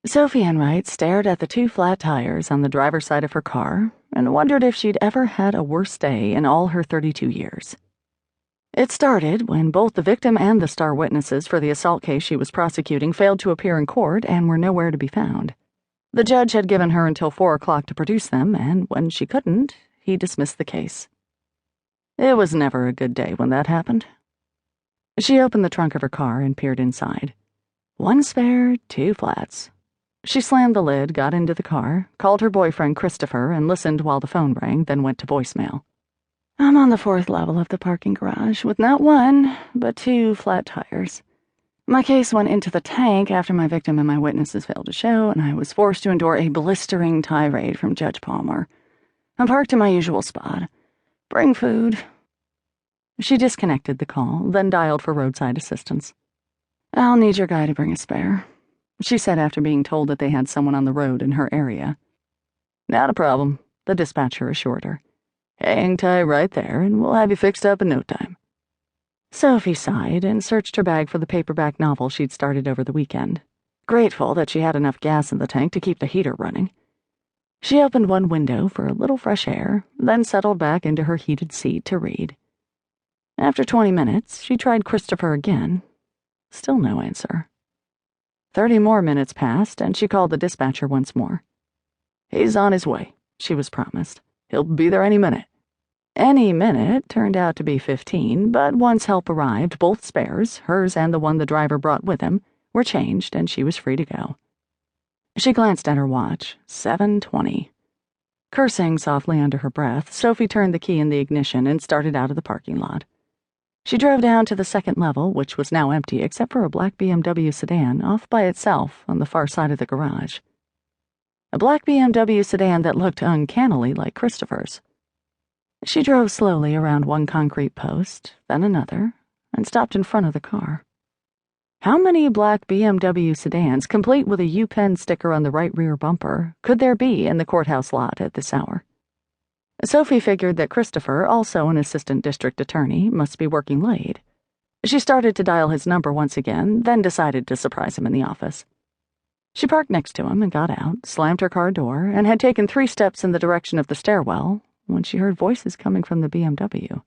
Sophie Enright stared at the two flat tires on the driver's side of her car and wondered if she'd ever had a worse day in all her 32 years. It started when both the victim and the star witnesses for the assault case she was prosecuting failed to appear in court and were nowhere to be found. The judge had given her until 4 o'clock to produce them, and when she couldn't, he dismissed the case. It was never a good day when that happened. She opened the trunk of her car and peered inside. 1 spare, 2 flats. She slammed the lid, got into the car, called her boyfriend Christopher, and listened while the phone rang, then went to voicemail. I'm on the 4th level of the parking garage with not 1, but 2 flat tires. My case went into the tank after my victim and my witnesses failed to show, and I was forced to endure a blistering tirade from Judge Palmer. I'm parked in my usual spot. Bring food. She disconnected the call, then dialed for roadside assistance. I'll need your guy to bring a spare, she said after being told that they had someone on the road in her area. Not a problem, the dispatcher assured her. Hang tight right there, and we'll have you fixed up in no time. Sophie sighed and searched her bag for the paperback novel she'd started over the weekend, grateful that she had enough gas in the tank to keep the heater running. She opened one window for a little fresh air, then settled back into her heated seat to read. After 20 minutes, she tried Christopher again. Still no answer. 30 more minutes passed, and she called the dispatcher once more. He's on his way, she was promised. He'll be there any minute. Any minute turned out to be 15, but once help arrived, both spares, hers and the one the driver brought with him, were changed, and she was free to go. She glanced at her watch. 7:20. Cursing softly under her breath, Sophie turned the key in the ignition and started out of the parking lot. She drove down to the 2nd level, which was now empty except for a black BMW sedan off by itself on the far side of the garage. A black BMW sedan that looked uncannily like Christopher's. She drove slowly around one concrete post, then another, and stopped in front of the car. How many black BMW sedans, complete with a UPenn sticker on the right rear bumper, could there be in the courthouse lot at this hour? Sophie figured that Christopher, also an assistant district attorney, must be working late. She started to dial his number once again, then decided to surprise him in the office. She parked next to him and got out, slammed her car door, and had taken 3 steps in the direction of the stairwell when she heard voices coming from the BMW.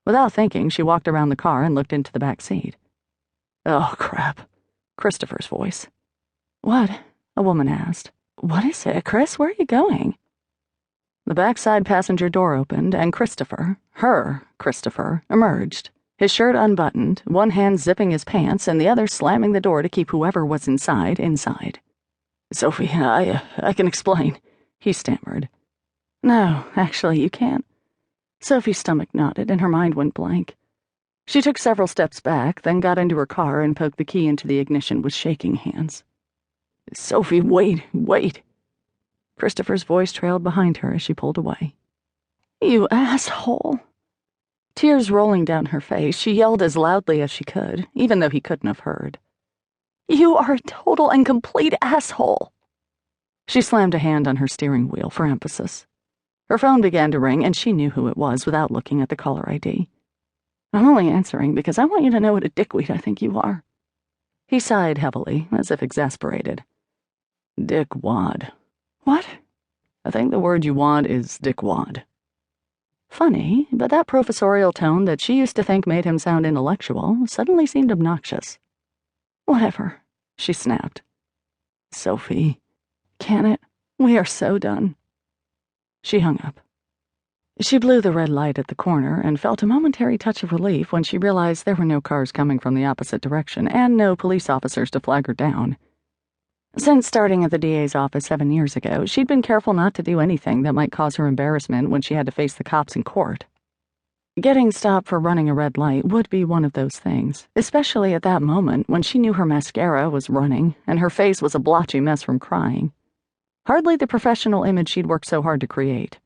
Without thinking, she walked around the car and looked into the back seat. Oh, crap. Christopher's voice. What? A woman asked. What is it, Chris? Where are you going? The backside passenger door opened, and Christopher, her Christopher, emerged, his shirt unbuttoned, one hand zipping his pants and the other slamming the door to keep whoever was inside. Sophie, I can explain, he stammered. No, actually, you can't. Sophie's stomach knotted and her mind went blank. She took several steps back, then got into her car and poked the key into the ignition with shaking hands. Sophie, wait. Christopher's voice trailed behind her as she pulled away. You asshole. Tears rolling down her face, she yelled as loudly as she could, even though he couldn't have heard. You are a total and complete asshole. She slammed a hand on her steering wheel for emphasis. Her phone began to ring, and she knew who it was without looking at the caller ID. I'm only answering because I want you to know what a dickweed I think you are. He sighed heavily, as if exasperated. Dickwad. What? I think the word you want is dickwad. Funny, but that professorial tone that she used to think made him sound intellectual suddenly seemed obnoxious. Whatever, she snapped. Sophie, can it? We are so done. She hung up. She blew the red light at the corner and felt a momentary touch of relief when she realized there were no cars coming from the opposite direction and no police officers to flag her down. Since starting at the DA's office 7 years ago, she'd been careful not to do anything that might cause her embarrassment when she had to face the cops in court. Getting stopped for running a red light would be one of those things, especially at that moment when she knew her mascara was running and her face was a blotchy mess from crying. Hardly the professional image she'd worked so hard to create.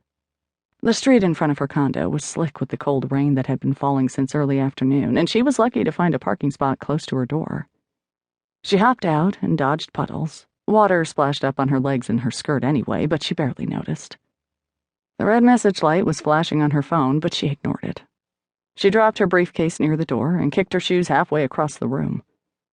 The street in front of her condo was slick with the cold rain that had been falling since early afternoon, and she was lucky to find a parking spot close to her door. She hopped out and dodged puddles. Water splashed up on her legs and her skirt anyway, but she barely noticed. The red message light was flashing on her phone, but she ignored it. She dropped her briefcase near the door and kicked her shoes halfway across the room.